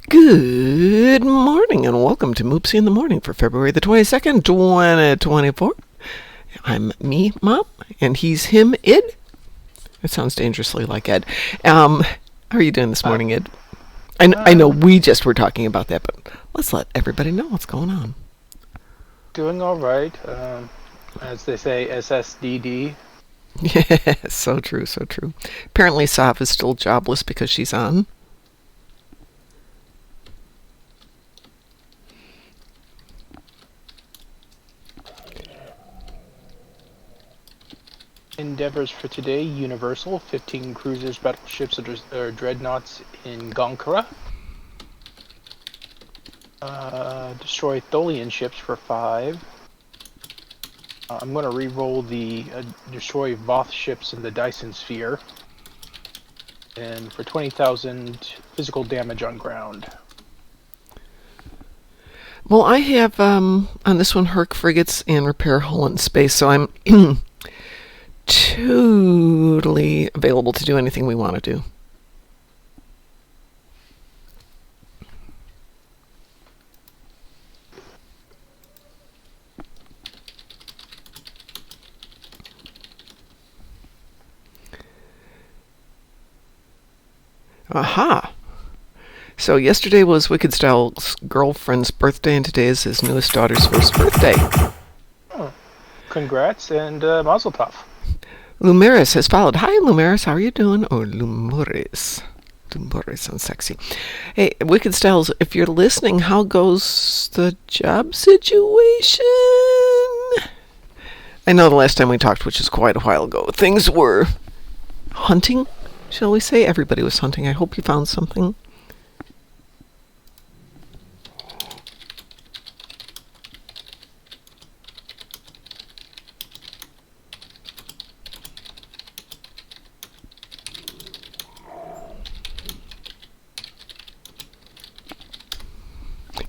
Good morning and welcome to Moopsy in the Morning for February the 22nd, 2024. I'm me, Mom, and he's him, Ed. It sounds dangerously like Ed. How are you doing this morning, Ed? I know we just were talking about that, but let's let everybody know what's going on. Doing all right. As they say, SSDD. Yeah, so true, so true. Apparently Sav is still jobless because she's on. Endeavors for today: Universal, 15 cruisers, battleships, or dreadnoughts in Gonkara. Destroy Tholian ships for 5. I'm going to re-roll the destroy Voth ships in the Dyson Sphere. And for 20,000 physical damage on ground. Well, I have, on this one, Herc frigates and repair hull in space, so I'm totally available to do anything we want to do. Aha! So yesterday was Wicked Style's girlfriend's birthday, and today is his newest daughter's first birthday. Oh, congrats and mazel tov. Lumeris has followed. Hi, Lumeris. How are you doing? Or Lumeris. Lumeris sounds sexy. Hey, Wicked Styles, if you're listening, how goes the job situation? I know the last time we talked, which is quite a while ago, things were hunting, shall we say? Everybody was hunting. I hope you found something.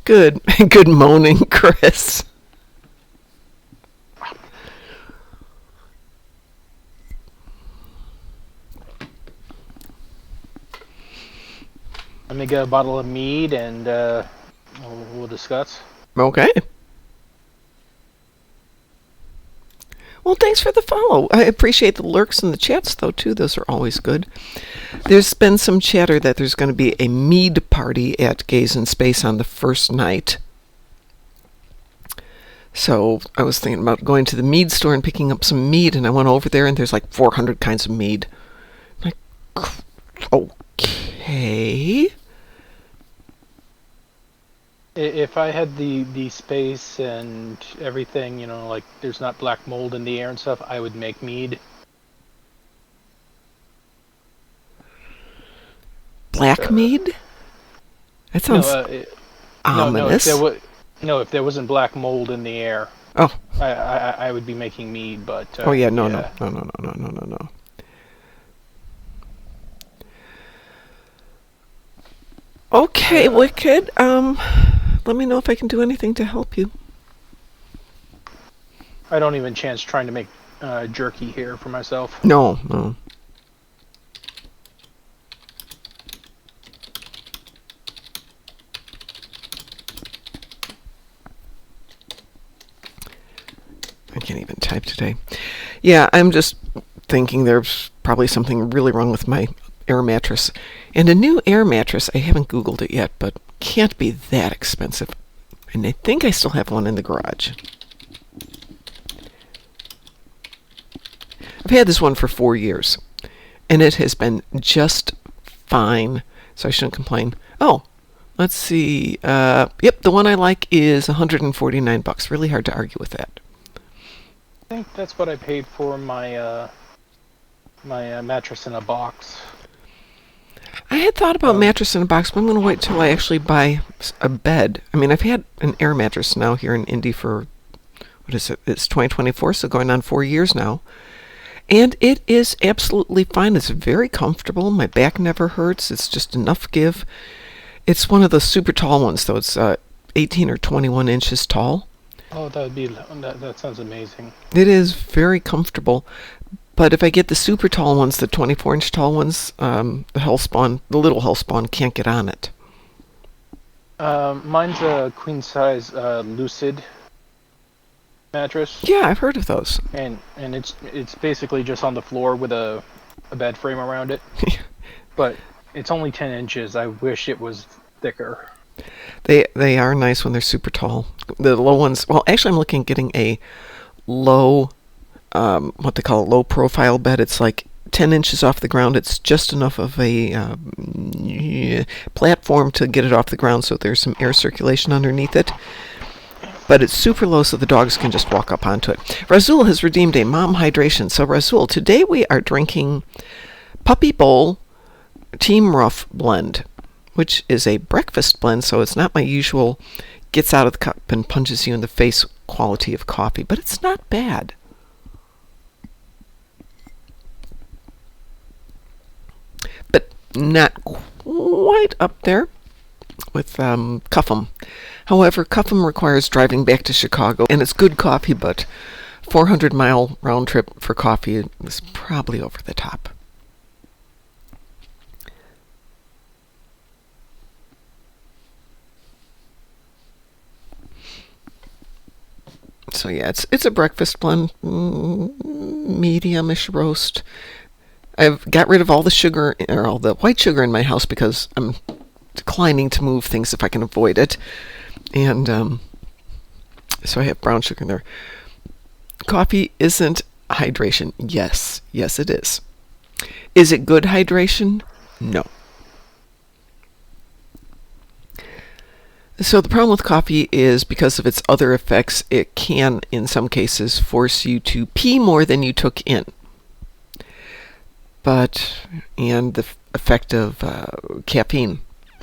Good. Good moaning, Chris. Let me get a bottle of mead and we'll discuss. Okay. Well, thanks for the follow. I appreciate the lurks in the chats, though, too. Those are always good. There's been some chatter that there's going to be a mead party at Gaze in Space on the first night. So I was thinking about going to the mead store and picking up some mead, and I went over there, and there's like 400 kinds of mead. I'm like, okay. If I had the space and everything, you know, like there's not black mold in the air and stuff, I would make mead. Black mead? That sounds ominous. If there wasn't black mold in the air, oh, I would be making mead. But no. Okay, Wicked. Let me know if I can do anything to help you. I don't even chance trying to make jerky here for myself. No. I can't even type today. Yeah, I'm just thinking there's probably something really wrong with my air mattress. And a new air mattress, I haven't Googled it yet, but can't be that expensive. And I think I still have one in the garage. I've had this one for 4 years, and it has been just fine, so I shouldn't complain. Oh, let's see. Yep, the one I like is $149. Really hard to argue with that. I think that's what I paid for my mattress in a box. I had thought about mattress in a box, but I'm going to wait till I actually buy a bed. I mean, I've had an air mattress now here in Indy for, what is it? It's 2024, so going on 4 years now. And it is absolutely fine. It's very comfortable. My back never hurts. It's just enough give. It's one of the super tall ones, though. It's 18 or 21 inches tall. Oh, that sounds amazing. It is very comfortable. But if I get the super tall ones, the 24-inch tall ones, the little Hellspawn can't get on it. Mine's a queen size Lucid mattress, Yeah, I've heard of those. and it's basically just on the floor with a bed frame around it. But it's only 10 inches. I wish it was thicker. They are nice when they're super tall. The low ones. Well, actually, I'm looking at getting a low, what they call a low profile bed. It's like 10 inches off the ground. It's just enough of a platform to get it off the ground, so there's some air circulation underneath it. But it's super low, so the dogs can just walk up onto it. Razul has redeemed a mom hydration. So Razul, today we are drinking Puppy Bowl Team Rough blend, which is a breakfast blend, so it's not my usual gets out of the cup and punches you in the face quality of coffee, but it's not bad. But not quite up there with Cuffham. However, Cuffham requires driving back to Chicago, and it's good coffee, but 400-mile round trip for coffee is probably over the top. So yeah, it's a breakfast blend, medium-ish roast. I've got rid of all the sugar or all the white sugar in my house because I'm declining to move things if I can avoid it, and so I have brown sugar in there. Coffee isn't hydration. Yes, it is. Is it good hydration? No. So the problem with coffee is because of its other effects, it can, in some cases, force you to pee more than you took in. And the effect of caffeine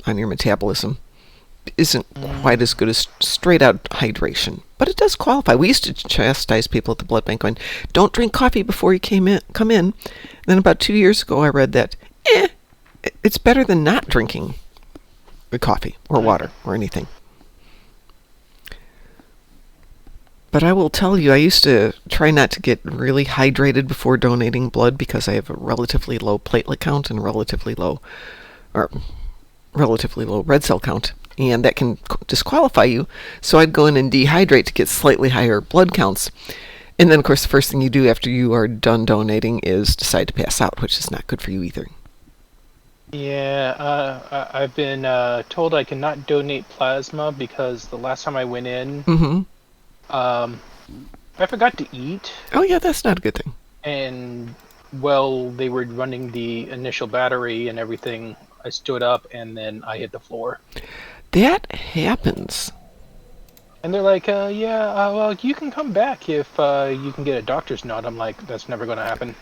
on your metabolism isn't quite as good as straight out hydration. But it does qualify. We used to chastise people at the blood bank going, don't drink coffee before you come in. And then about 2 years ago, I read that, it's better than not drinking coffee or water or anything. But I will tell you, I used to try not to get really hydrated before donating blood because I have a relatively low platelet count and relatively low red cell count, and that can disqualify you. So I'd go in and dehydrate to get slightly higher blood counts. And then, of course, the first thing you do after you are done donating is decide to pass out, which is not good for you either. Yeah, I've been told I cannot donate plasma because the last time I went in, I forgot to eat. Oh, yeah, that's not a good thing. And, well, they were running the initial battery and everything. I stood up and then I hit the floor. That happens. And they're like, well, you can come back if you can get a doctor's note. I'm like, that's never going to happen.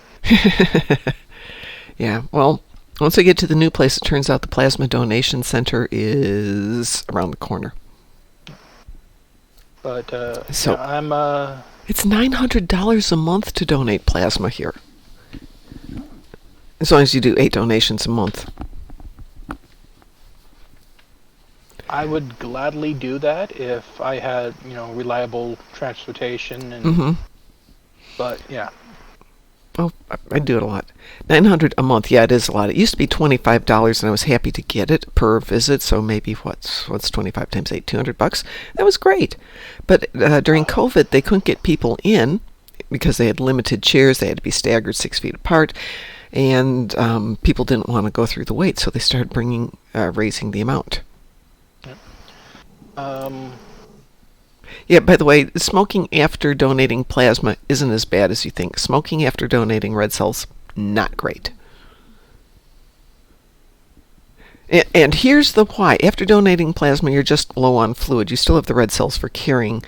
Yeah, well, once I get to the new place, it turns out the plasma donation center is around the corner. But so yeah, I'm it's $900 a month to donate plasma here, as long as you do 8 donations a month. I would gladly do that if I had, reliable transportation and. But yeah. Oh, I do it a lot. $900 a month. Yeah, it is a lot. It used to be $25, and I was happy to get it per visit. So maybe what's 25 times 8? $200. That was great. But during COVID, they couldn't get people in because they had limited chairs. They had to be staggered 6 feet apart, and people didn't want to go through the wait, so they started raising the amount. Yeah, by the way, smoking after donating plasma isn't as bad as you think. Smoking after donating red cells, not great. And here's the why. After donating plasma, you're just low on fluid. You still have the red cells for carrying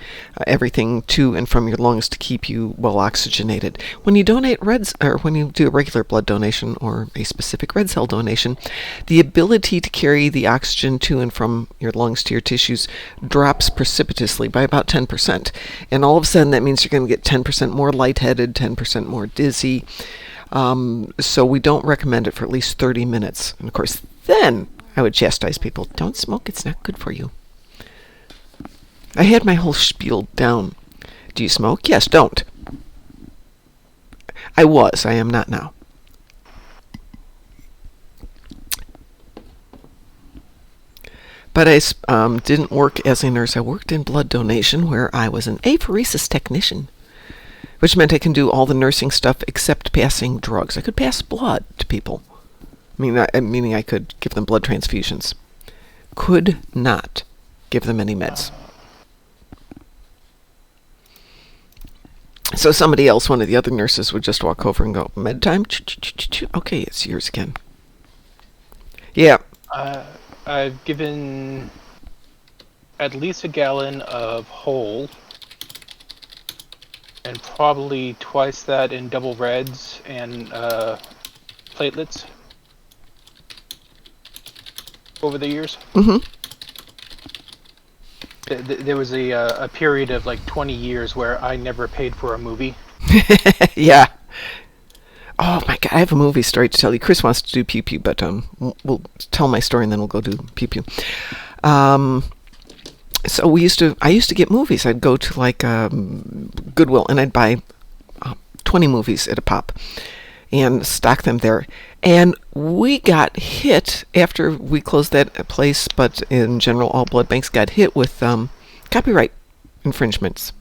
everything to and from your lungs to keep you well oxygenated. When you donate when you do a regular blood donation or a specific red cell donation, the ability to carry the oxygen to and from your lungs to your tissues drops precipitously by about 10%. And all of a sudden, that means you're going to get 10% more lightheaded, 10% more dizzy. So we don't recommend it for at least 30 minutes. And of course, then I would chastise people. Don't smoke. It's not good for you. I had my whole spiel down. Do you smoke? Yes, don't. I am not now. But I didn't work as a nurse. I worked in blood donation, where I was an apheresis technician, which meant I can do all the nursing stuff except passing drugs. I could pass blood to people. Meaning I could give them blood transfusions. Could not give them any meds. So somebody else, one of the other nurses, would just walk over and go, med time? Okay, it's yours again. Yeah. I've given at least a gallon of whole, and probably twice that in double reds and platelets over the years. Mm-hmm. There was a period of like 20 years where I never paid for a movie. Yeah. Oh my God, I have a movie story to tell you. Chris wants to do pew pew, but we'll tell my story and then we'll go do pew pew. So I used to get movies. I'd go to like Goodwill and I'd buy 20 movies at a pop and stock them there. And we got hit after we closed that place, but in general, all blood banks got hit with copyright infringements.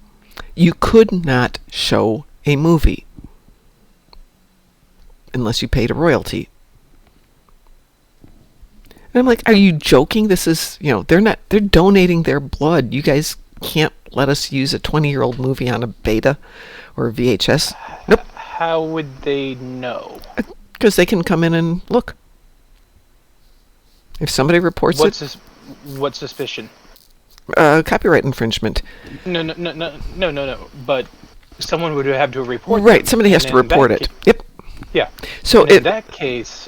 You could not show a movie unless you paid a royalty. And I'm like, are you joking? This is, they're donating their blood. You guys can't let us use a 20-year-old movie on a beta or a VHS. Nope. How would they know? Because they can come in and look. If somebody reports What suspicion? Copyright infringement. No. But someone would have to report. Right, somebody has to report it. Yep. Yeah. So in that case,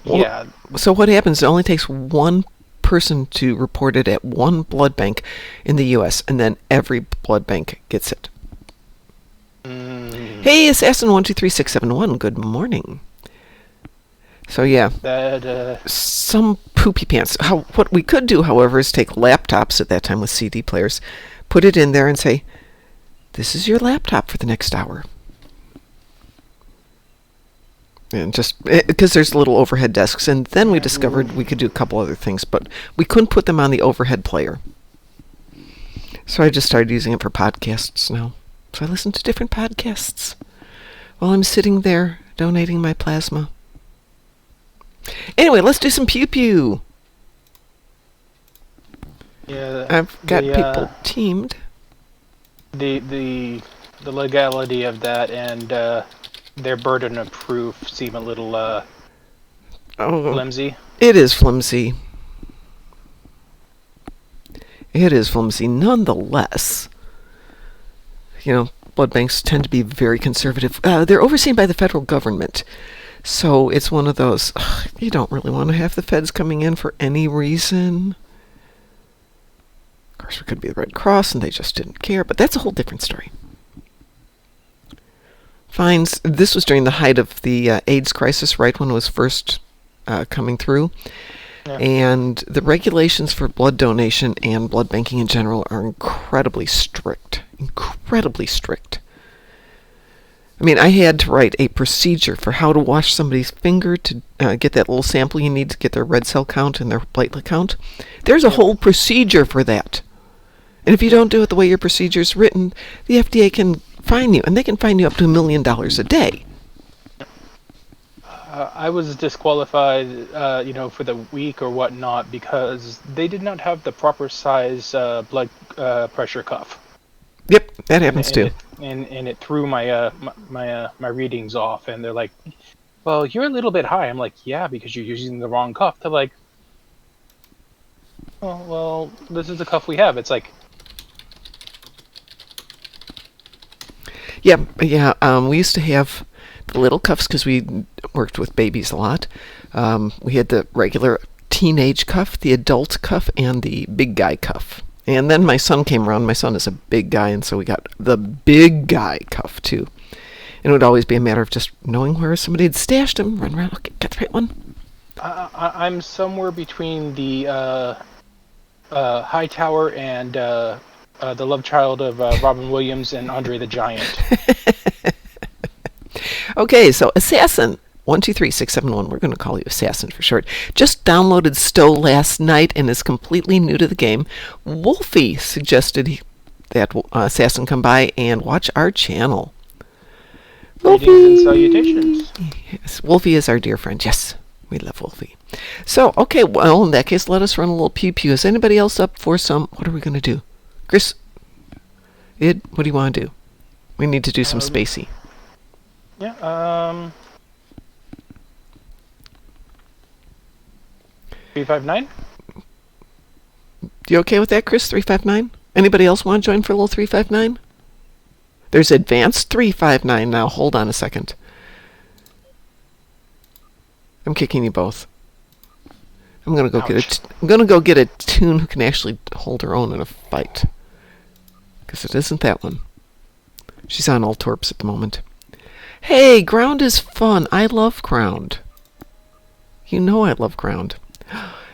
yeah. So what happens? It only takes one person to report it at one blood bank in the U.S., and then every blood bank gets it. Hey, Assassin123671, good morning. So yeah, some poopy pants. What we could do, however, is take laptops at that time with CD players, put it in there and say, this is your laptop for the next hour. And just because there's little overhead desks, and then we discovered we could do a couple other things, but we couldn't put them on the overhead player. So I just started using it for podcasts now. So I listen to different podcasts while I'm sitting there donating my plasma. Anyway, let's do some pew pew. Yeah, I've got people teamed. The legality of that and their burden of proof seem a little flimsy. It is flimsy. It is flimsy. Nonetheless, blood banks tend to be very conservative. They're overseen by the federal government. So it's one of those, you don't really want to have the feds coming in for any reason. Of course, it could be the Red Cross, and they just didn't care, but that's a whole different story. Fines. This was during the height of the AIDS crisis, right when it was first coming through. Yeah. And the regulations for blood donation and blood banking in general are incredibly strict. Incredibly strict. I mean, I had to write a procedure for how to wash somebody's finger to get that little sample you need to get their red cell count and their platelet count. There's a whole procedure for that. And if you don't do it the way your procedure is written, the FDA can fine you, and they can fine you up to $1 million a day. I was disqualified, for the week or whatnot because they did not have the proper size blood pressure cuff. Yep, that happens too. And it threw my my readings off, and they're like, "Well, you're a little bit high." I'm like, "Yeah, because you're using the wrong cuff." They're like, "Oh, well, this is the cuff we have." It's like, yeah. We used to have the little cuffs because we worked with babies a lot. We had the regular teenage cuff, the adult cuff, and the big guy cuff. And then my son came around. My son is a big guy, and so we got the big guy cuff, too. And it would always be a matter of just knowing where somebody had stashed him, run around, okay, get the right one. I'm somewhere between the High Tower and the love child of Robin Williams and Andre the Giant. Okay, so Assassin 123671. We're going to call you Assassin for short. Just downloaded Stowe last night and is completely new to the game. Wolfie suggested that Assassin come by and watch our channel. Greetings and salutations. Yes, Wolfie is our dear friend. Yes, we love Wolfie. So, okay, well, in that case, let us run a little pew-pew. Is anybody else up for some? What are we going to do? Chris, what do you want to do? We need to do some spacey. Yeah, 359? You okay with that, Chris? 359? Anybody else want to join for a little 359? There's advanced 359 now. Hold on a second. I'm kicking you both. I'm gonna go get a toon who can actually hold her own in a fight. Because it isn't that one. She's on all torps at the moment. Hey, ground is fun. I love ground. You know I love ground.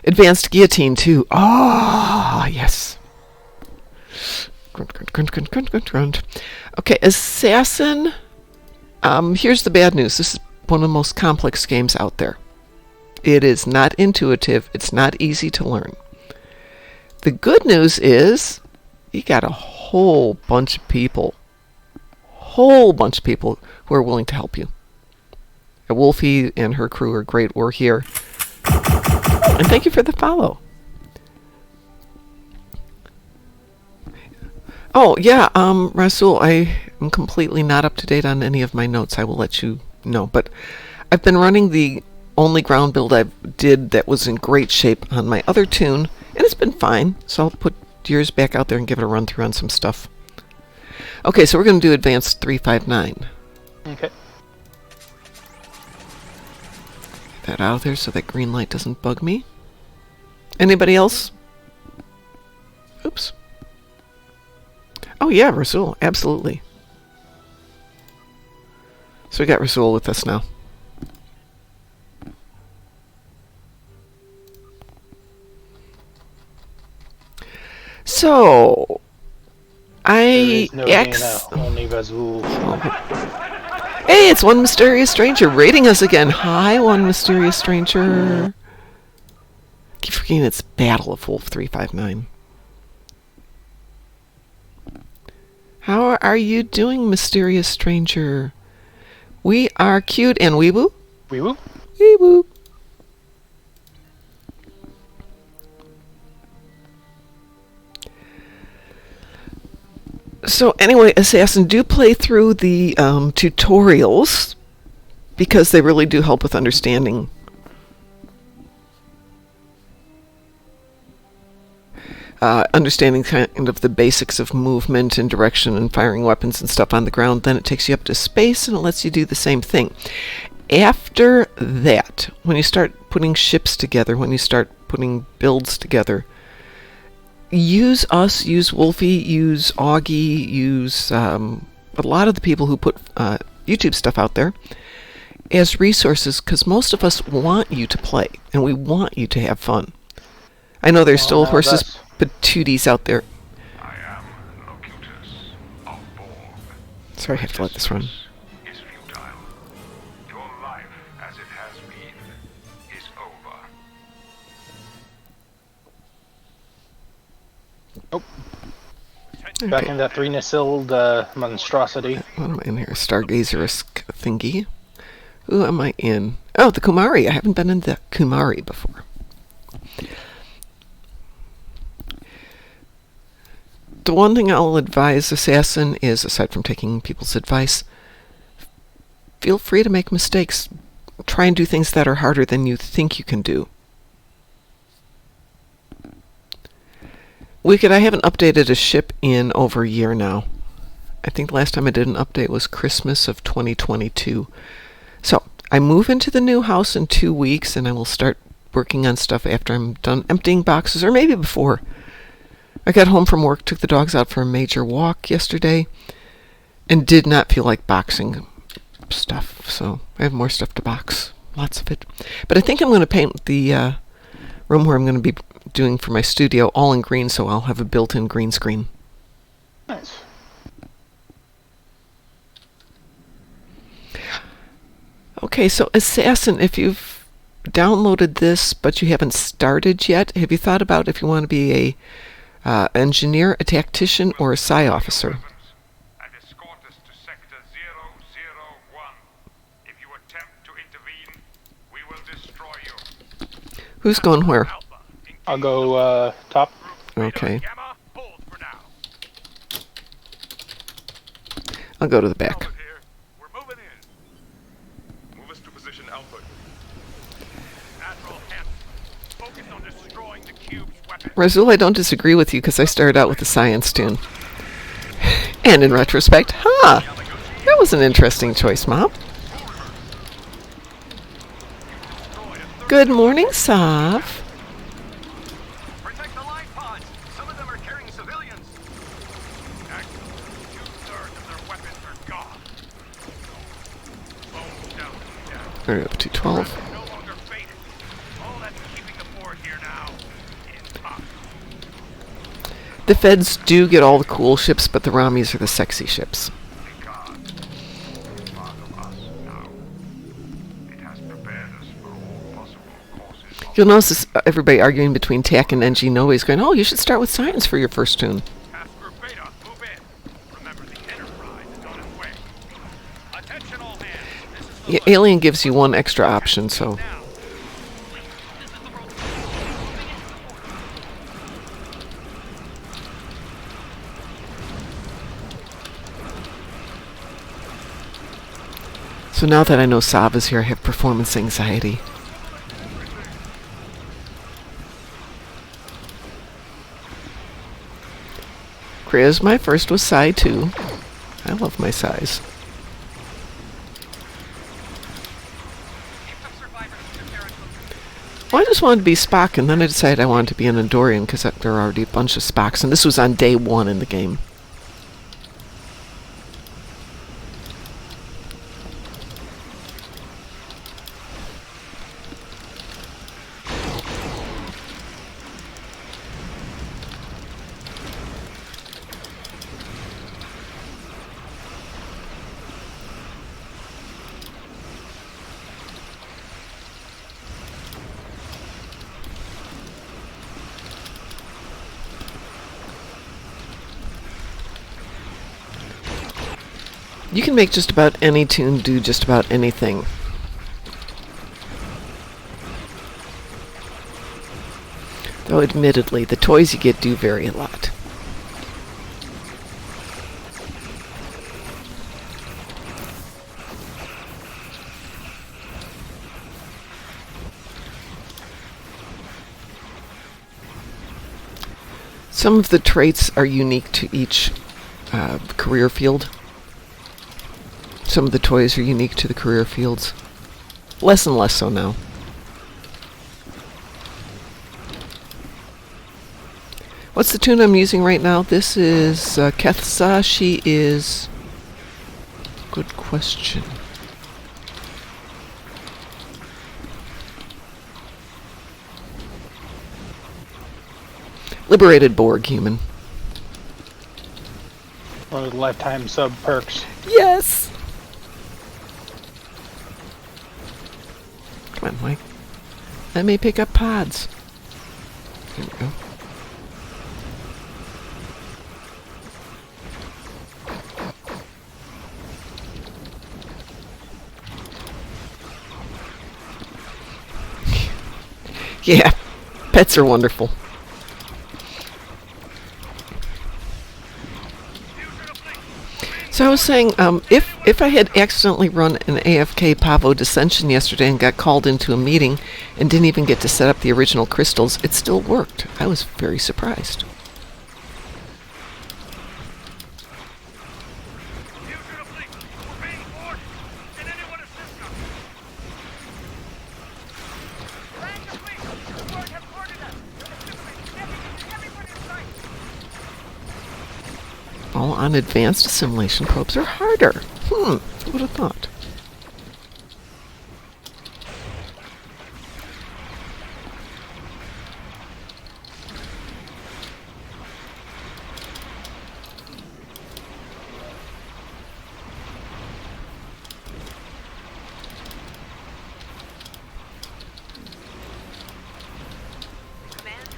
Advanced guillotine too. Ah, yes. Grunt. Okay, Assassin. Here's the bad news. This is one of the most complex games out there. It is not intuitive. It's not easy to learn. The good news is you got a whole bunch of people who are willing to help you. Wolfie and her crew are great. We're here. And thank you for the follow. Oh, yeah, Rasul, I am completely not up to date on any of my notes. I will let you know. But I've been running the only ground build I did that was in great shape on my other toon, and it's been fine. So I'll put yours back out there and give it a run through on some stuff. Okay, so we're going to do advanced 359. Okay. Get that out of there so that green light doesn't bug me. Anybody else? Oops. Oh yeah, Rasul, absolutely. So we got Rasul with us now. So, There is no Dana, only Rasul. Hey, it's One Mysterious Stranger rating us again. Hi, One Mysterious Stranger. Keep forgetting it's Battle of Wolf 359. How are you doing, Mysterious Stranger? We are cute and weeboo. Weewoo? Weeboo. So anyway, Assassin, do play through the tutorials because they really do help with understanding. Understanding kind of the basics of movement and direction and firing weapons and stuff on the ground. Then it takes you up to space and it lets you do the same thing. After that, when you start putting ships together, when you start putting builds together, use us, use Wolfie, use Augie, use a lot of the people who put YouTube stuff out there as resources, because most of us want you to play and we want you to have fun. I know there's still horses patooties out there. I am Locutus of Borg. Sorry, I have to let this run. Is futile. Your life as it has been is over. Back in that 3-nacilled monstrosity. What am I in here? Stargazer-esque thingy. Who am I in? Oh, the Kumari. I haven't been in the Kumari before. The one thing I'll advise Assassin is, aside from taking people's advice, feel free to make mistakes. Try and do things that are harder than you think you can do. Wicked, I haven't updated a ship in over a year now. I think the last time I did an update was Christmas of 2022. So, I move into the new house in 2 weeks, and I will start working on stuff after I'm done emptying boxes, or maybe before. I got home from work, took the dogs out for a major walk yesterday, and did not feel like boxing stuff, so I have more stuff to box. Lots of it. But I think I'm going to paint the room where I'm going to be doing for my studio all in green, so I'll have a built-in green screen. Nice. Okay, so Assassin, if you've downloaded this but you haven't started yet, have you thought about if you want to be a engineer, a tactician, or a PSI officer? And escort us to Sector 001. If you attempt to intervene, we will destroy you. Who's going where? Alpha, I'll go top. Okay. Gamma, hold for now. I'll go to the back. Alpha here. We're moving in. Move us to position Alpha. Admiral Hemp, focus on destroying the cube's weapons. Razul, I don't disagree with you because I started out with the science tune. And in retrospect, that was an interesting choice, Mom. Good morning, Sav. Protect the life pods. Some of them are carrying civilians. Excellent. 2/3 of their weapons are gone. Bones down to the death. We're up to 12. No longer faded. All that's keeping the fort here now is us. The feds do get all the cool ships, but the Ramis are the sexy ships. God is part of us now. It has prepared us for all possible courses of You'll notice everybody arguing between TAC and NG. Nobody's going, oh, you should start with science for your first tune. Task Group Beta, move in. Remember, the Enterprise is on its way. Attention all hands. This is the Yeah, Alien gives you one extra option, so... now. So now that I know Sav is here, I have performance anxiety. Chris, my first was Psi too. I love my Psis. Well, I just wanted to be Spock, and then I decided I wanted to be an Andorian because there are already a bunch of Spocks, and this was on day 1 in the game. You can make just about any tune do just about anything. Though admittedly, the toys you get do vary a lot. Some of the traits are unique to each career field. Some of the toys are unique to the career fields. Less and less so now. What's the tune I'm using right now? This is Kethsa. She is... Good question. Liberated Borg human. One of the lifetime sub perks. Yes! Come on, Mike. Let me pick up pods. There we go. Yeah, pets are wonderful. So I was saying, if I had accidentally run an AFK Pavo dissension yesterday and got called into a meeting and didn't even get to set up the original crystals, it still worked. I was very surprised. All on advanced assimilation probes are harder. Who would have thought?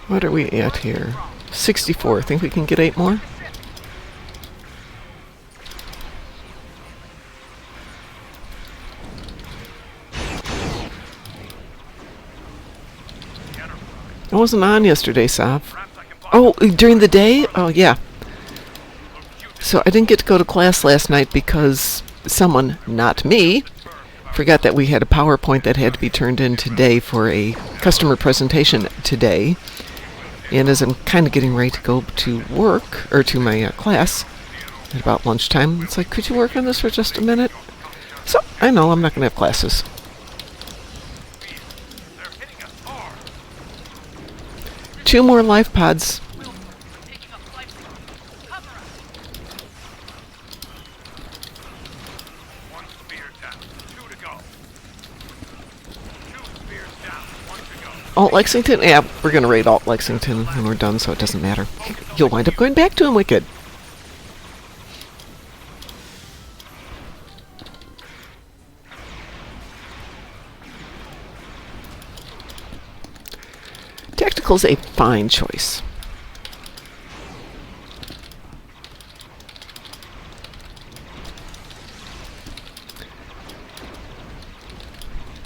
What are we at here? 64. Think we can get 8 more? I wasn't on yesterday, Sav. Oh, during the day? Oh, yeah. So I didn't get to go to class last night because someone, not me, forgot that we had a PowerPoint that had to be turned in today for a customer presentation today. And as I'm kind of getting ready to go to work, or to my class, at about lunchtime, it's like, could you work on this for just a minute? So, I know I'm not going to have classes. Two more life pods. Alt Lexington? Yeah, we're going to raid Alt Lexington when we're done, so it doesn't matter. You'll wind up going back to him, Wicked. Tactical's a fine choice.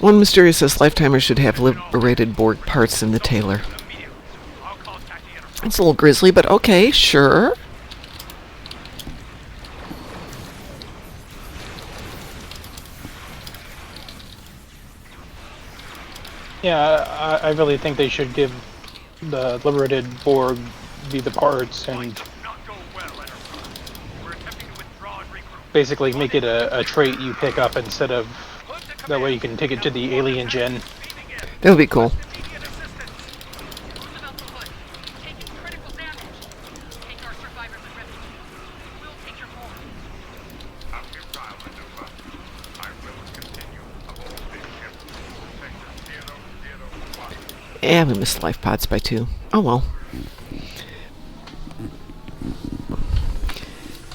One Mysterious says Lifetimers should have liberated Borg parts in the Taylor. It's a little grisly, but okay, sure. Yeah, I really think they should give the liberated Borg the parts and basically make it a trait you pick up instead of that way you can take it to the alien gen. That would be cool. Yeah, we missed life pods by 2. Oh well.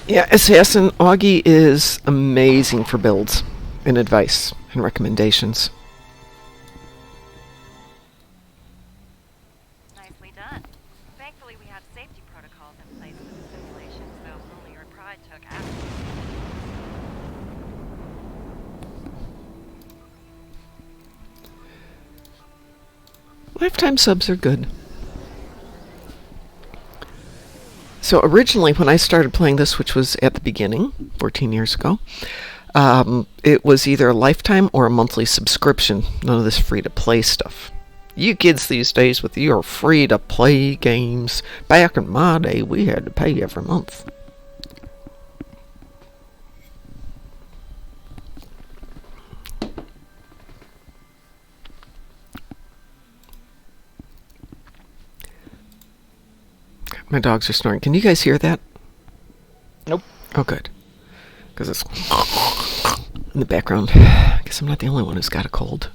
Yeah, Assassin Augie is amazing for builds and advice and recommendations. Nicely done. Thankfully, we have safety protocols in place for the simulation, so only your pride took action. Lifetime subs are good. So originally, when I started playing this, which was at the beginning, 14 years ago, it was either a lifetime or a monthly subscription. None of this free-to-play stuff. You kids these days with your free-to-play games. Back in my day, we had to pay every month. My dogs are snoring. Can you guys hear that? Nope. Oh, good. Because it's in the background. I guess I'm not the only one who's got a cold.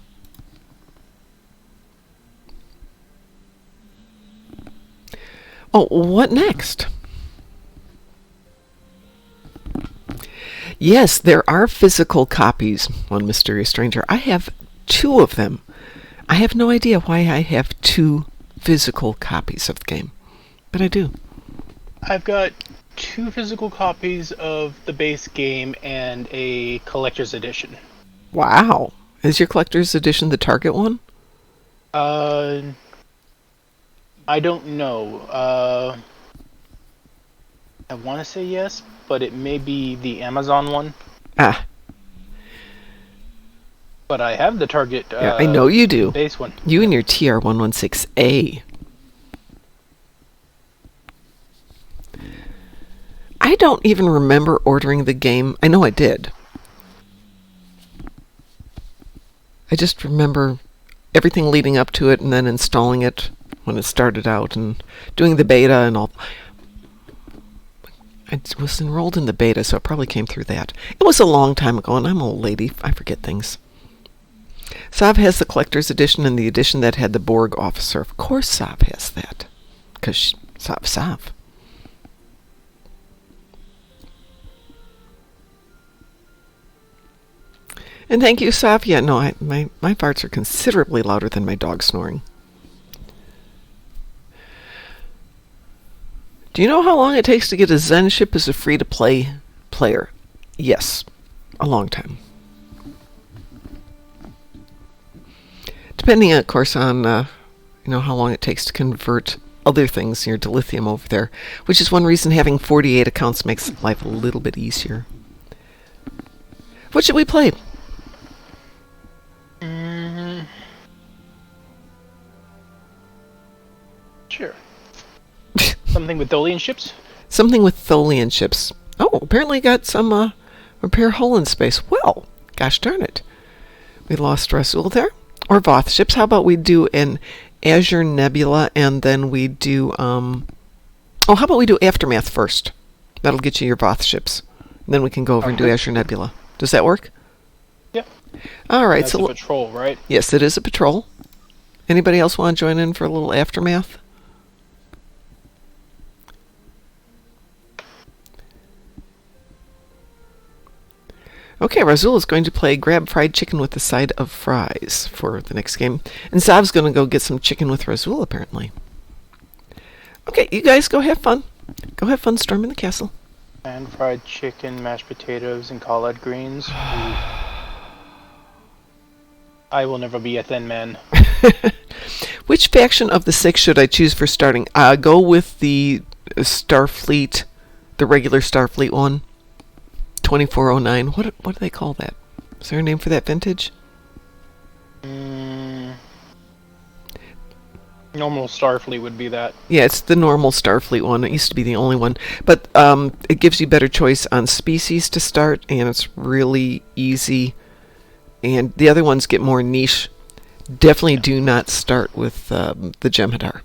Oh, what next? Yes, there are physical copies, One Mysterious Stranger. I have 2 of them. I have no idea why I have 2 physical copies of the game, but I do. I've got 2 physical copies of the base game and a collector's edition. Wow. Is your collector's edition the Target one? I don't know. I want to say yes, but it may be the Amazon one. Ah. But I have the Target Yeah, I know you do. base one. You and your TR116A. I don't even remember ordering the game. I know I did. I just remember everything leading up to it and then installing it when it started out and doing the beta and all. I was enrolled in the beta, so it probably came through that. It was a long time ago, and I'm an old lady. I forget things. Sav has the collector's edition and the edition that had the Borg officer. Of course Sav has that. Because Sav. And thank you, Sav. Yeah, no, my farts are considerably louder than my dog snoring. Do you know how long it takes to get a Zen ship as a free-to-play player? Yes, a long time. Depending, of course, on how long it takes to convert other things to lithium over there, which is one reason having 48 accounts makes life a little bit easier. What should we play? Sure. Something with Tholian ships? Something with Tholian ships. Oh, apparently got some repair hull in space. Well, gosh darn it. We lost Rasul there. Or Voth ships. How about we do an Azure Nebula and then we do, how about we do Aftermath first? That'll get you your Voth ships. And then we can go over and do Azure Nebula. Does that work? Yep. All right. That's a patrol, right? Yes, it is a patrol. Anybody else want to join in for a little Aftermath? Okay, Razul is going to play grab fried chicken with a side of fries for the next game. And Zav's going to go get some chicken with Razul, apparently. Okay, you guys go have fun. Go have fun storming the castle. And fried chicken, mashed potatoes, and collard greens. I will never be a thin man. Which faction of the 6 should I choose for starting? Go with the Starfleet, the regular Starfleet one. 2409. What do they call that? Is there a name for that vintage? Normal Starfleet would be that. Yeah, it's the normal Starfleet one. It used to be the only one. But it gives you better choice on species to start, and it's really easy. And the other ones get more niche. Definitely do not start with the Jem'Hadar.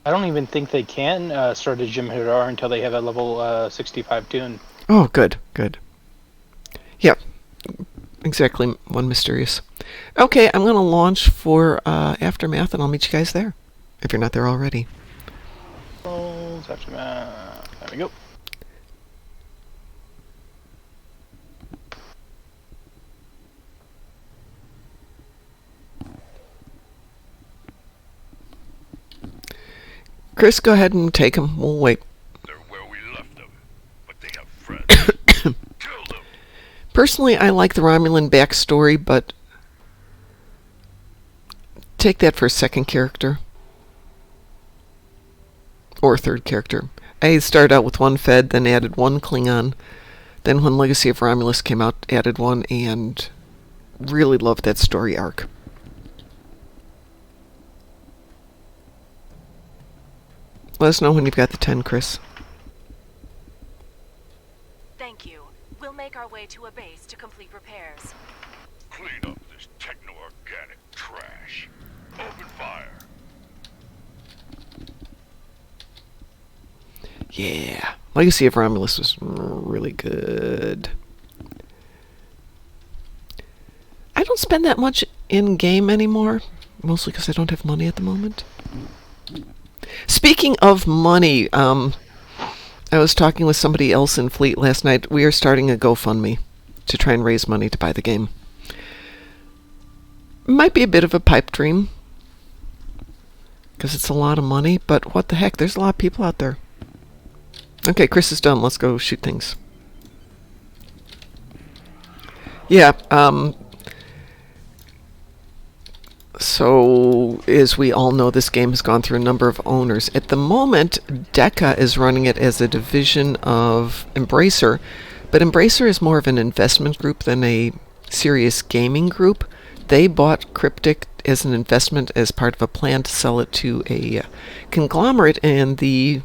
I don't even think they can start a Jem'Hadar until they have a level 65 tune. Oh, good. Yeah, exactly. One mysterious. Okay, I'm going to launch for Aftermath, and I'll meet you guys there, if you're not there already. Aftermath. There we go. Chris, go ahead and take him. We'll wait. They're where we left them, but they have friends. Kill them. Personally, I like the Romulan backstory, but take that for a second character. Or third character. I started out with one Fed, then added one Klingon. Then when Legacy of Romulus came out, added one, and really loved that story arc. Let us know when you've got the 10, Chris. Thank you. We'll make our way to a base to complete repairs. Clean up this techno-organic trash. Open fire. Yeah. Legacy of Romulus was really good. I don't spend that much in-game anymore. Mostly because I don't have money at the moment. Speaking of money, I was talking with somebody else in Fleet last night. We are starting a GoFundMe to try and raise money to buy the game. Might be a bit of a pipe dream, because it's a lot of money, but what the heck, there's a lot of people out there. Okay, Chris is done. Let's go shoot things. Yeah, so, as we all know, this game has gone through a number of owners. At the moment, Decca is running it as a division of Embracer, but Embracer is more of an investment group than a serious gaming group. They bought Cryptic as an investment as part of a plan to sell it to a conglomerate in the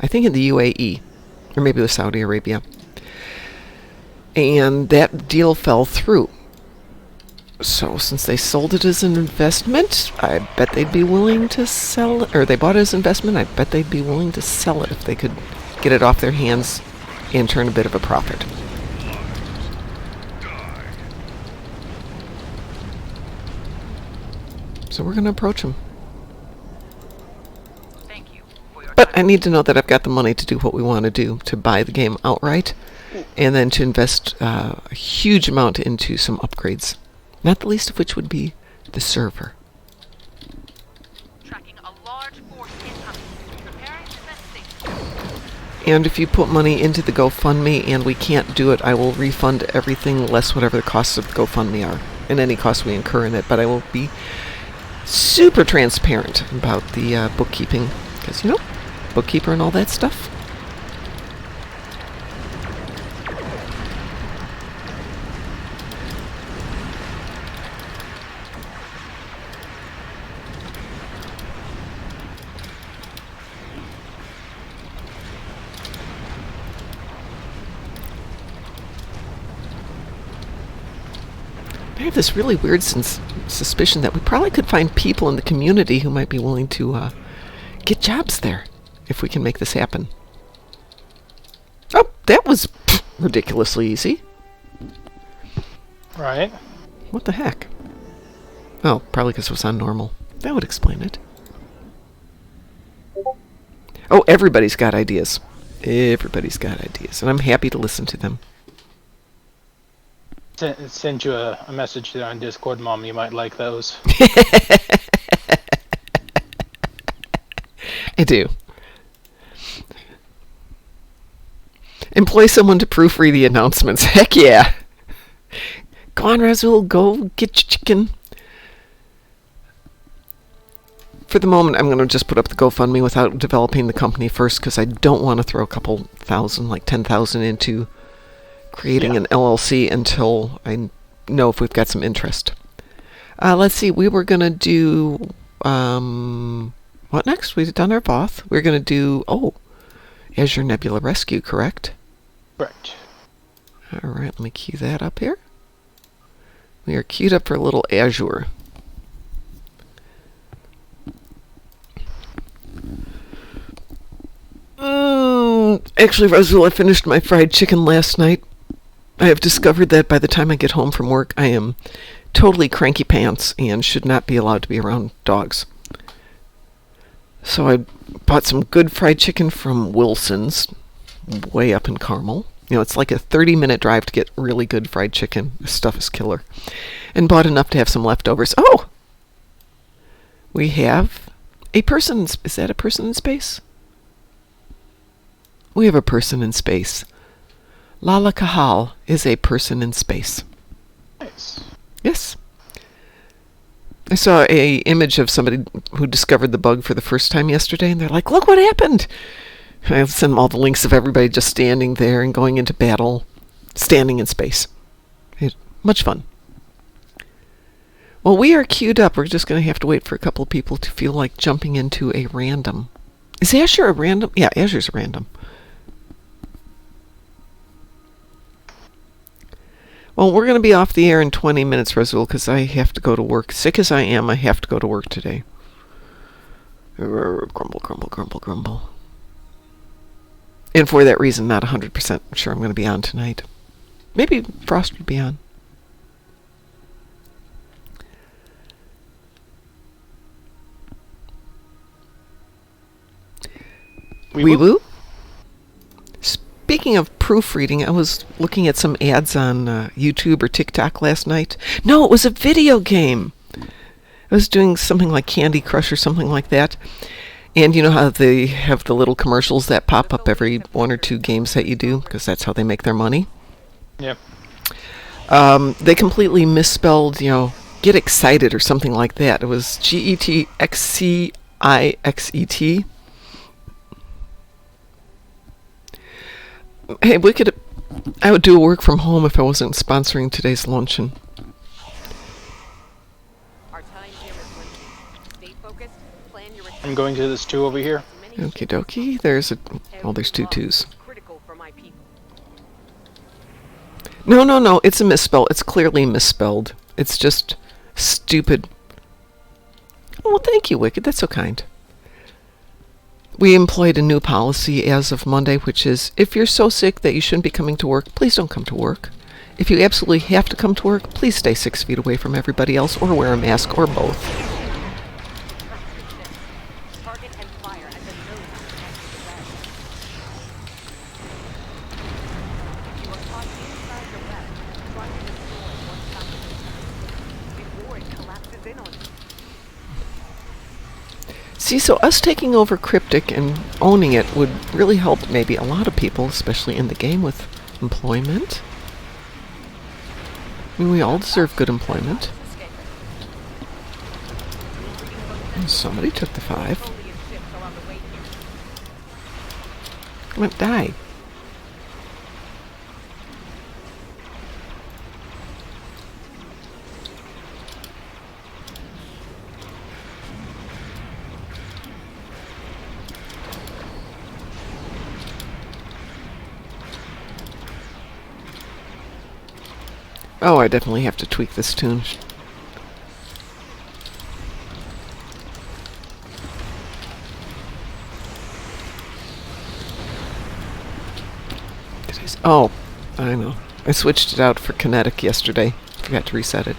UAE, or maybe it was Saudi Arabia. And that deal fell through. So, since they sold it as an investment, I bet they'd be willing to sell it. Or they bought it as investment, I bet they'd be willing to sell it if they could get it off their hands and turn a bit of a profit. So we're going to approach them. Thank you for your But I need to know that I've got the money to do what we want to do, to buy the game outright, and then to invest a huge amount into some upgrades. Not the least of which would be the server. tracking a large force incoming. Preparing And if you put money into the GoFundMe and we can't do it, I will refund everything less whatever the costs of the GoFundMe are and any costs we incur in it. But I will be super transparent about the bookkeeping because, bookkeeper and all that stuff. I have this really weird suspicion that we probably could find people in the community who might be willing to get jobs there if we can make this happen. Oh, that was ridiculously easy. Right. What the heck? Oh, probably because it was on normal. That would explain it. Oh, everybody's got ideas. Everybody's got ideas, and I'm happy to listen to them. Send you a message there on Discord, Mom. You might like those. I do. Employ someone to proofread the announcements. Heck yeah. Go on, Razul. Go get your chicken. For the moment, I'm going to just put up the GoFundMe without developing the company first because I don't want to throw a couple thousand, like 10,000 into creating an LLC until I know if we've got some interest. Let's see. We were going to do... what next? We've done our Voth. We're going to do... Azure Nebula Rescue, correct? Correct. All right. Let me cue that up here. We are queued up for a little Azure. Actually, Roswell, I finished my fried chicken last night. I have discovered that by the time I get home from work, I am totally cranky pants and should not be allowed to be around dogs. So I bought some good fried chicken from Wilson's, way up in Carmel. It's like a 30-minute drive to get really good fried chicken. This stuff is killer. And bought enough to have some leftovers. Oh! We have a person. Is that a person in space? We have a person in space. Lala Kahal is a person in space. Nice. Yes. I saw a image of somebody who discovered the bug for the first time yesterday, and they're like, look what happened! And I sent them all the links of everybody just standing there and going into battle, standing in space. Much fun. Well, we are queued up. We're just going to have to wait for a couple of people to feel like jumping into a random. Is Azure a random? Yeah, Azure's a random. Well, we're going to be off the air in 20 minutes, Roswell, because I have to go to work. Sick as I am, I have to go to work today. Grumble, grumble, grumble, grumble. And for that reason, not 100% sure I'm going to be on tonight. Maybe Frost would be on. Wee woo? Speaking of proofreading, I was looking at some ads on YouTube or TikTok last night. No, it was a video game. I was doing something like Candy Crush or something like that. And you know how they have the little commercials that pop up every one or two games that you do? Because that's how they make their money. Yep. They completely misspelled, get excited or something like that. It was GETXCIXET. Hey, I would do a work from home if I wasn't sponsoring today's luncheon. Our time here is limited. Stay focused, plan your I'm going to this 2 over here. Okie dokie. There's two twos. critical for my people. No. It's a misspell. It's clearly misspelled. It's just stupid. Oh, well, thank you, Wicked. That's so kind. We employed a new policy as of Monday, which is if you're so sick that you shouldn't be coming to work, please don't come to work. If you absolutely have to come to work, please stay 6 feet away from everybody else or wear a mask or both. Target and fire at the nose of the web. If you are caught inside the web, try to destroy what's happening before it collapses in on you. See, so us taking over Cryptic and owning it would really help maybe a lot of people, especially in the game, with employment. I mean, we all deserve good employment. Somebody took the 5. Come on, die. Oh, I definitely have to tweak this tune. Oh, I know. I switched it out for kinetic yesterday. Forgot to reset it.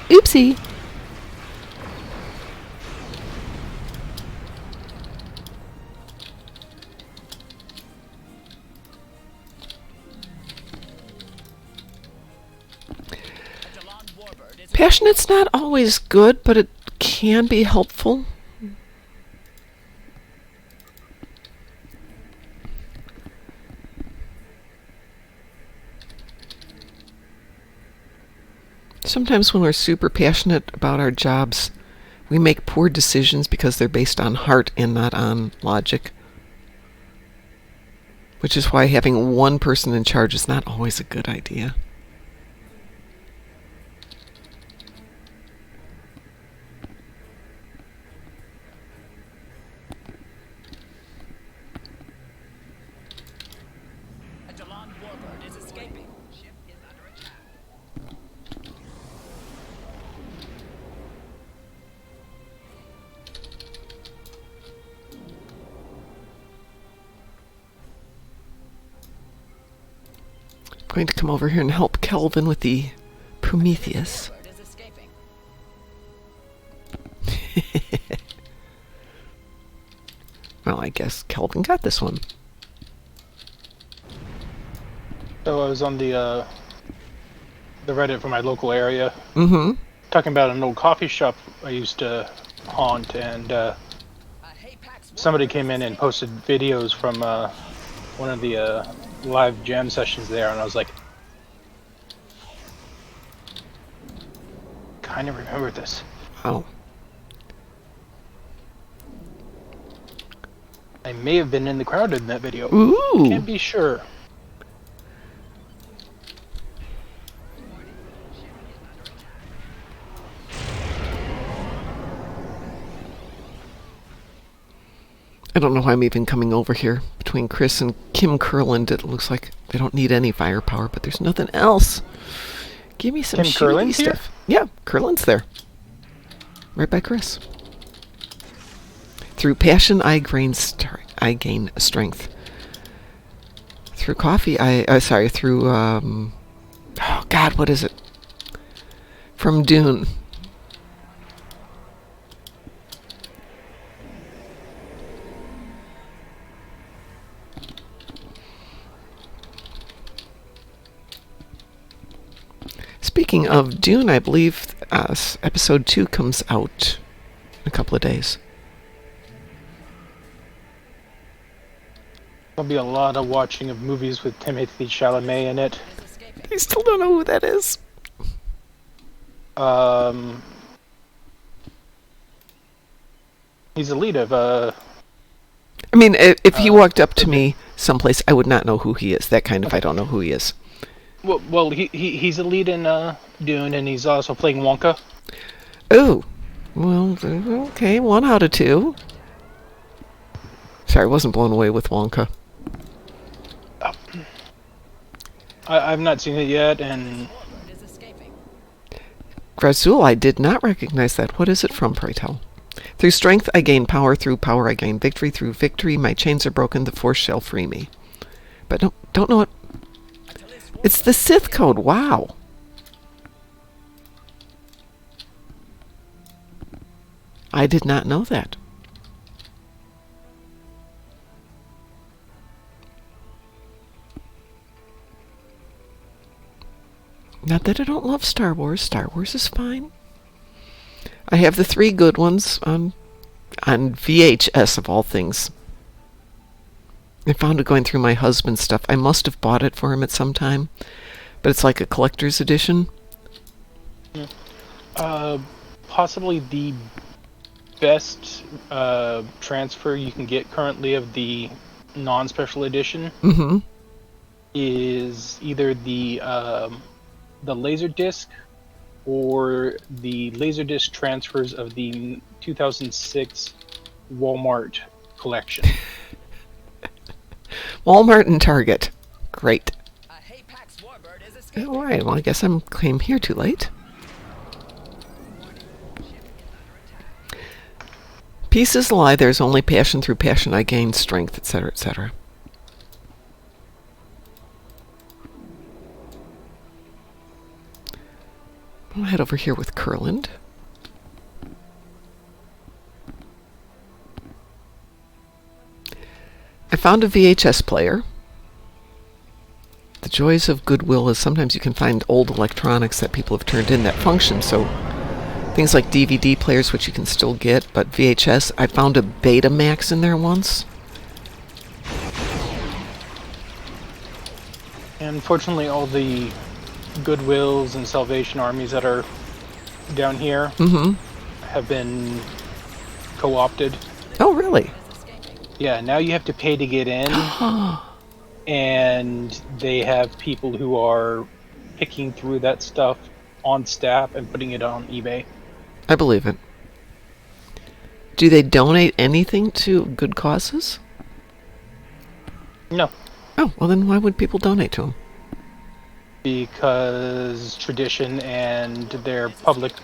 Oopsie! Passionate's not always good, but it can be helpful. Sometimes when we're super passionate about our jobs, we make poor decisions because they're based on heart and not on logic. Which is why having one person in charge is not always a good idea. Going to come over here and help Kelvin with the Prometheus. Well, I guess Kelvin got this one. So I was on the Reddit for my local area, Mm-hmm. talking about an old coffee shop I used to haunt, and somebody came in and posted videos from one of the live jam sessions there, and I was like, kind of remember this. Oh. I may have been in the crowd in that video. Ooh. Can't be sure. I don't know why I'm even coming over here. Between Chris and Kim Kurland, it looks like they don't need any firepower, but there's nothing else. Give me some Kim shooty Kurland's here? stuff. Yeah, Kurland's there. Right by Chris. Through passion, I gain strength. Through coffee, through, oh God, what is it? From Dune. Speaking of Dune, I believe episode 2 comes out in a couple of days. There'll be a lot of watching of movies with Timothée Chalamet in it. I still don't know who that is. He's the lead of I mean, if he walked up to me someplace, I would not know who he is. That kind of, I don't know who he is. well, he's the lead in Dune, and he's also playing Wonka. Oh, well, okay, 1 out of 2. Sorry, I wasn't blown away with Wonka. I've not seen it yet, and Grazul, I did not recognize that. What is it from, pray tell? Through strength I gain power, through power I gain victory, through victory my chains are broken, the force shall free me. But don't know what... It's the Sith code, wow. I did not know that. Not that I don't love Star Wars. Star Wars is fine. I have the 3 good ones on On VHS of all things. I found it going through my husband's stuff. I must have bought it for him at some time, but it's like a collector's edition. Possibly the best transfer you can get currently of the non-special edition Mm-hmm. is either the Laserdisc or the Laserdisc transfers of the 2006 Walmart collection. Walmart and Target. Great. Hey, Pax Warbird is escaping. All right. Well, I guess came here too late. Peace is a lie. There's only passion. Through passion I gain strength, etc., etc. I'll head over here with Curland. I found a VHS player. The joys of Goodwill is sometimes you can find old electronics that people have turned in that function. So things like DVD players, which you can still get, but VHS, I found a Betamax in there once. And unfortunately, all the Goodwills and Salvation Armies that are down here have been co-opted. Oh, really? Yeah, now you have to pay to get in, and they have people who are picking through that stuff on staff and putting it on eBay. I believe it. Do they donate anything to good causes? No, Oh, well then why would people donate to them? because tradition and their public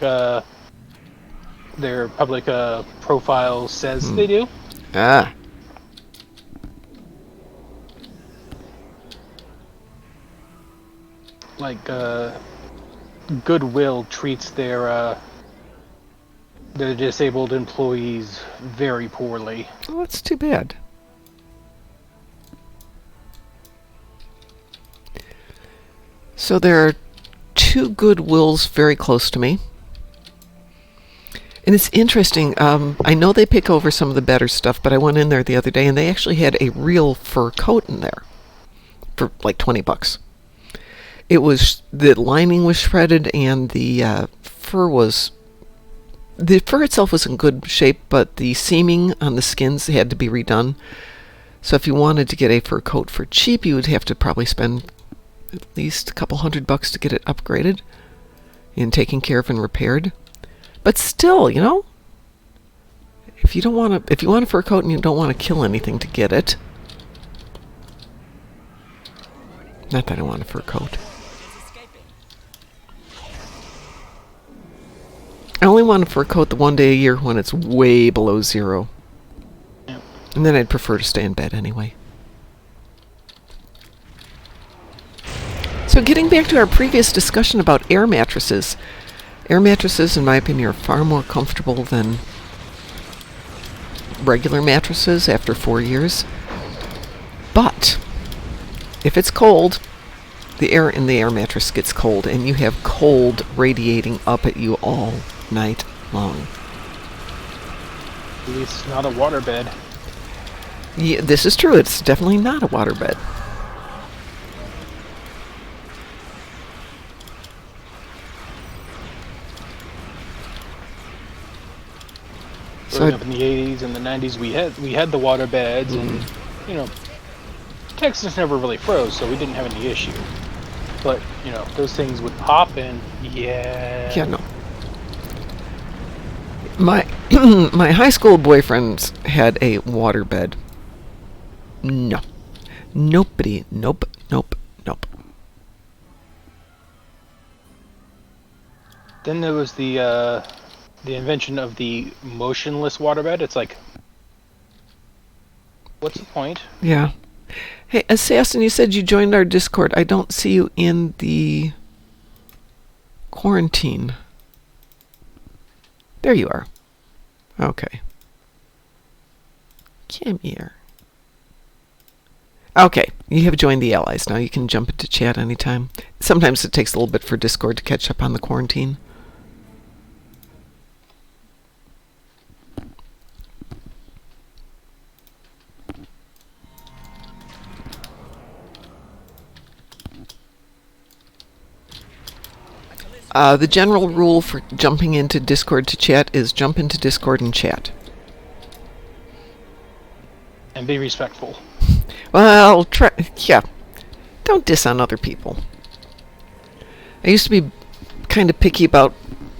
profile says they do. Ah. Like Goodwill treats their disabled employees very poorly. Well, that's too bad. So there are two Goodwills very close to me. And it's interesting. I know they pick over some of the better stuff, but I went in there the other day and they actually had a real fur coat in there for like $20. It was, the lining was shredded and the fur itself was in good shape, but the seaming on the skins had to be redone. So if you wanted to get a fur coat for cheap, you would have to probably spend at least a couple $100 to get it upgraded and taken care of and repaired. But still, you know, if you want a fur coat and you don't want to kill anything to get it. Not that I want a fur coat. I only want a fur coat the one day a year when it's way below zero. Yeah. And then I'd prefer to stay in bed anyway. So getting back to our previous discussion about air mattresses. Air mattresses, in my opinion, are far more comfortable than regular mattresses after 4 years. But if it's cold, the air in the air mattress gets cold, and you have cold radiating up at you all night long. At least not a waterbed. Yeah, this is true. It's definitely not a waterbed. Growing up in the 80s and the 90s, we had the water beds, and you know, Texas never really froze, so we didn't have any issue. But you know, those things would pop, and yeah. Yeah, no. My my high school boyfriends had a waterbed. No. Nobody. Nope. Then there was the invention of the motionless waterbed. It's like, what's the point? Yeah. Hey, Assassin, you said you joined our Discord. I don't see you in the quarantine. There you are. Okay. Come here. Okay, you have joined the Allies. Now you can jump into chat anytime. Sometimes it takes a little bit for Discord to catch up on the quarantine. The general rule for jumping into Discord to chat is jump into Discord and chat. And be respectful. Well, yeah. Don't diss on other people. I used to be kind of picky about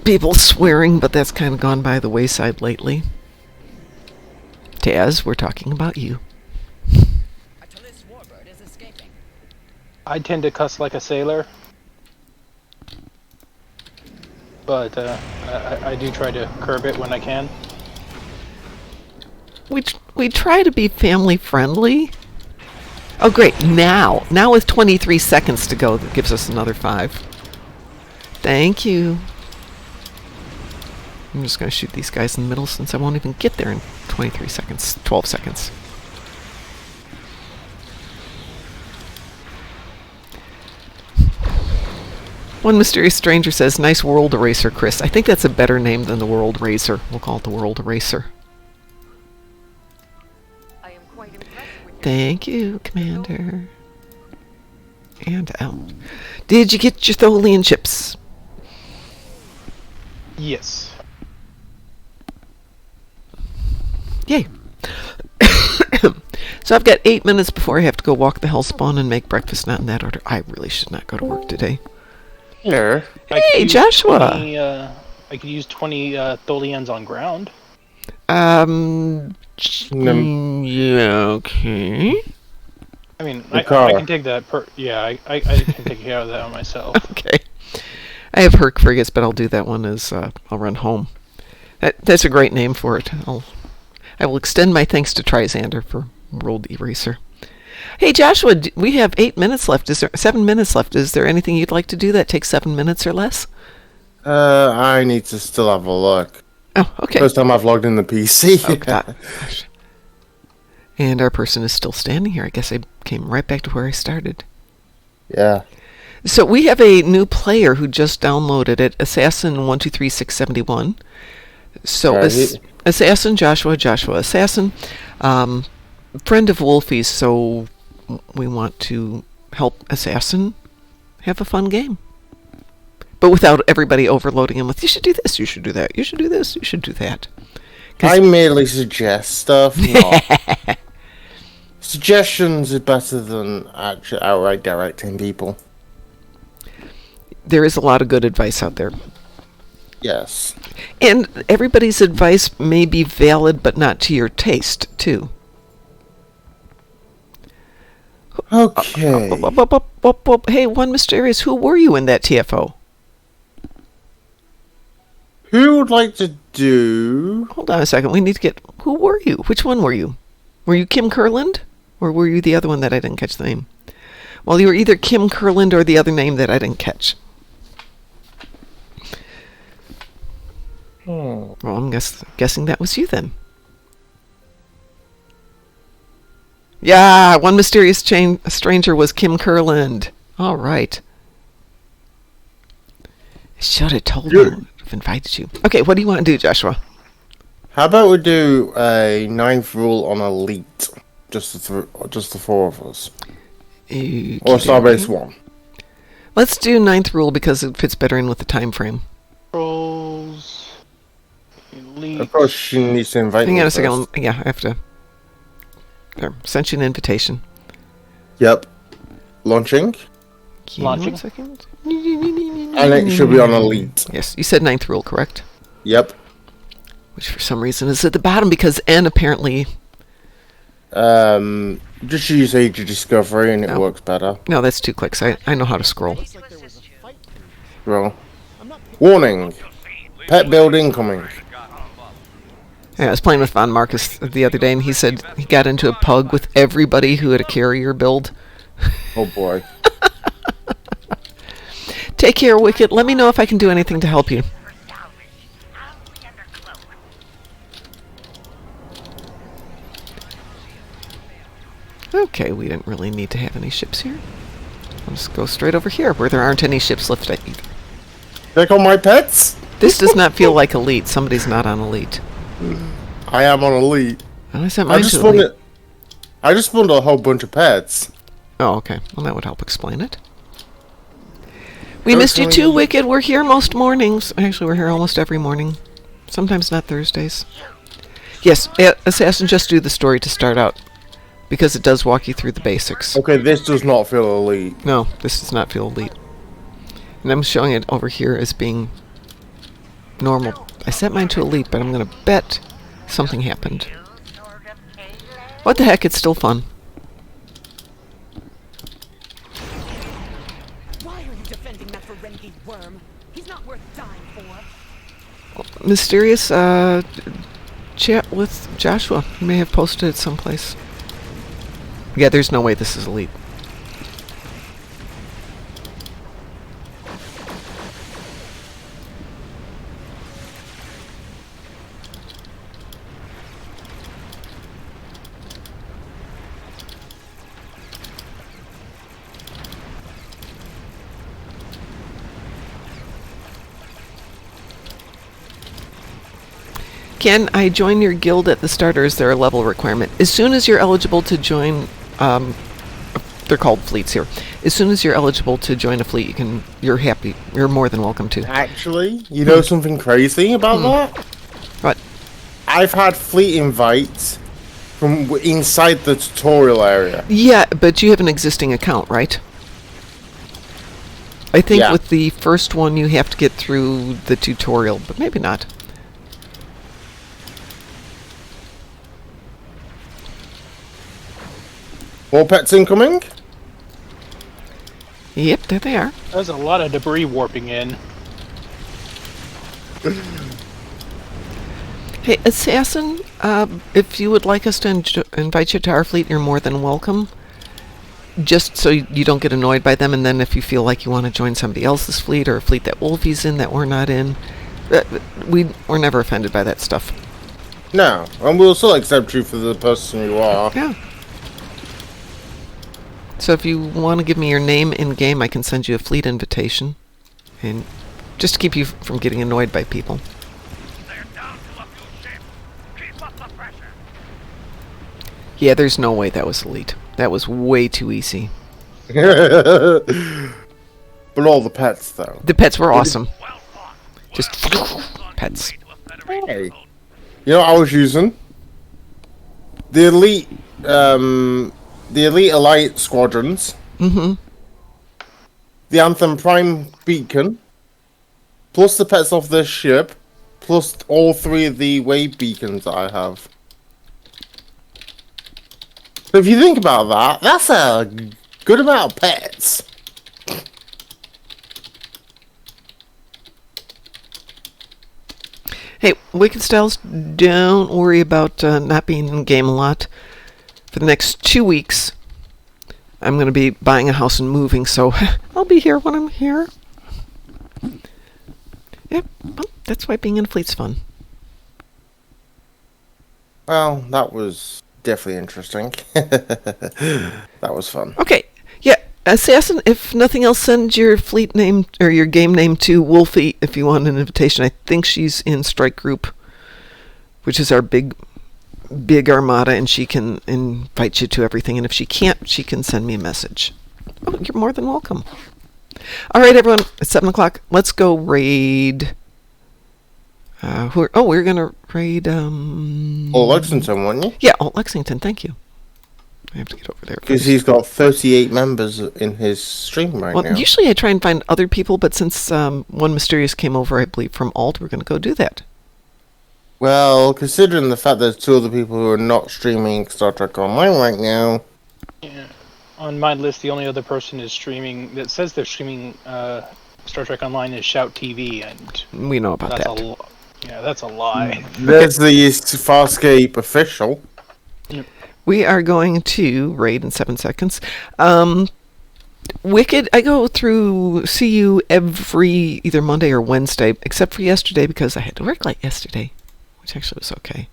people swearing, but that's kind of gone by the wayside lately. Taz, we're talking about you. Atlas Warbird is escaping. I tend to cuss like a sailor. But I do try to curb it when I can. We try to be family friendly. Oh, great. Now with 23 seconds to go, that gives us another 5. Thank you. I'm just going to shoot these guys in the middle since I won't even get there in 23 seconds. 12 seconds. One mysterious stranger says, "Nice World Eraser, Chris." I think that's a better name than the World Racer. We'll call it the World Eraser. I am quite impressed with your Thank you, Commander. And out. Did you get your Tholian chips? Yes. Yay. So I've got 8 minutes before I have to go walk the hellspawn and make breakfast, not in that order. I really should not go to work today. Here. Hey, Joshua! I could use 20 Tholians on ground. Yeah, okay. I mean, The I car. can take that I can take care of that on myself. Okay. I have Herc frigates, but I'll do that one as I'll run home. That's a great name for it. I will extend my thanks to Trisander for World Eraser. Hey, Joshua, we have 8 minutes left. Is there 7 minutes left? Is there anything you'd like to do that takes 7 minutes or less? I need to still have a look. Oh, okay. First time I've logged in the PC. Oh, gosh. And our person is still standing here. I guess I came right back to where I started. Yeah. So we have a new player who just downloaded it, Assassin123671. So Assassin Joshua, Assassin, friend of Wolfie's, so we want to help Assassin have a fun game. But without everybody overloading him with, you should do this, you should do that, you should do this, you should do that. I merely suggest stuff, not... Suggestions are better than actually outright directing people. There is a lot of good advice out there. Yes. And everybody's advice may be valid, but not to your taste, too. Okay. Hey, one mysterious, who were you in that TFO? Who would like to do... Hold on a second, we need to get... Who were you? Which one were you? Were you Kim Kurland? Or were you the other one that I didn't catch the name? Well, you were either Kim Kurland or the other name that I didn't catch. Well, I'm guessing that was you then. Yeah, one mysterious stranger was Kim Kurland. All right. I should have told you. I've invited you. Okay, what do you want to do, Joshua? How about we do a 9th rule on Elite? Just the 4 of us. Or Starbase 1. Let's do 9th rule because it fits better in with the time frame. Trolls. Elite. Of course, she needs to invite me Hang on a first. second. Yeah, I have to... There, sent you an invitation. Yep. Launching. Give me 1 Launching. second. And it should be on Elite. Yes, you said 9th rule, correct? Yep. Which for some reason is at the bottom because N apparently... Just use Age of Discovery and it Oh. works better. No, that's 2 clicks. I know how to scroll. ready to assist you. Well, warning. Pet build incoming. Yeah, I was playing with Von Marcus the other day, and he said he got into a pug with everybody who had a carrier build. Oh boy. Take care, Wicked. Let me know if I can do anything to help you. Okay, we didn't really need to have any ships here. I'll just go straight over here, where there aren't any ships left either. Take on my pets? This does not feel like Elite. Somebody's not on Elite. I am on Elite. Well, I sent I mine just to spawned Elite. it. I just spawned a whole bunch of pets. Oh, okay. Well, that would help explain it. We missed you too, Totally. Wicked. We're here most mornings. Actually, we're here almost every morning. Sometimes not Thursdays. Yes, Assassin, just do the story to start out. Because it does walk you through the basics. Okay, this does not feel elite. No, this does not feel elite. And I'm showing it over here as being normal. I set mine to elite, but I'm going to bet something happened. What the heck, it's still fun. Why are you defending that Ferengi worm? He's not worth dying for. Mysterious chat with Joshua. He may have posted it someplace. Yeah, there's no way this is elite. Can I join your guild at the start, or is there a level requirement? As soon as you're eligible to join, they're called fleets here. As soon as you're eligible to join a fleet, you're more than welcome to. Actually, you know something crazy about that? What? I've had fleet invites from inside the tutorial area. Yeah, but you have an existing account, right? I think Yeah. with the first one you have to get through the tutorial, but maybe not. More pets incoming? Yep, there they are. There's a lot of debris warping in. Hey, Assassin, if you would like us to invite you to our fleet, you're more than welcome. Just so you don't get annoyed by them, and then if you feel like you want to join somebody else's fleet or a fleet that Wolfie's in that we're not in, we're never offended by that stuff. No, and we'll still accept you for the person you are. Yeah. So if you want to give me your name in-game, I can send you a fleet invitation. And just to keep you from getting annoyed by people. They're down to a few ships. Keep up the pressure. Yeah, there's no way that was elite. That was way too easy. But all the pets, though. The pets were awesome. Well fought. Just pets. To a Federation Hey. boat. You know what I was using? The elite Alliance squadrons. Mm-hmm. The Anthem Prime beacon. Plus the pets off this ship. Plus all three of the wave beacons that I have. So if you think about that, that's a good amount of pets. Hey, Wicked Styles, don't worry about not being in game a lot. For the next 2 weeks, I'm going to be buying a house and moving, so I'll be here when I'm here. Yep, well, that's why being in a fleet's fun. Well, that was definitely interesting. That was fun. Okay, yeah, Assassin, if nothing else, send your fleet name or your game name to Wolfie if you want an invitation. I think she's in Strike Group, which is our big armada, and she can invite you to everything. And if she can't, she can send me a message. Oh, you're more than welcome. All right, everyone, it's 7 o'clock. Let's go raid. We're gonna raid. Or Lexington, weren't you? Yeah, Lexington. Thank you. I have to get over there Because first. he's got 38 members in his stream right Well, now. usually I try and find other people, but since one Mysterious came over, I believe, from Alt, we're going to go do that. Well, considering the fact there's two other people who are not streaming Star Trek Online right now. Yeah. On my list, the only other person is streaming that says they're streaming Star Trek Online is Shout TV, and We know about that's that. that's a lie. There's the Farscape official. We are going to raid in 7 seconds. Wicked, I go through see you every either Monday or Wednesday, except for yesterday because I had to work late yesterday, which actually was okay.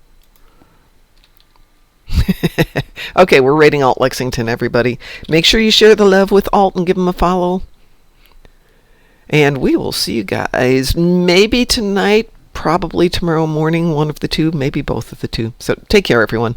Okay, we're raiding Alt Lexington, everybody. Make sure you share the love with Alt and give him a follow. And we will see you guys maybe tonight, probably tomorrow morning, one of the two, maybe both of the two. So take care, everyone.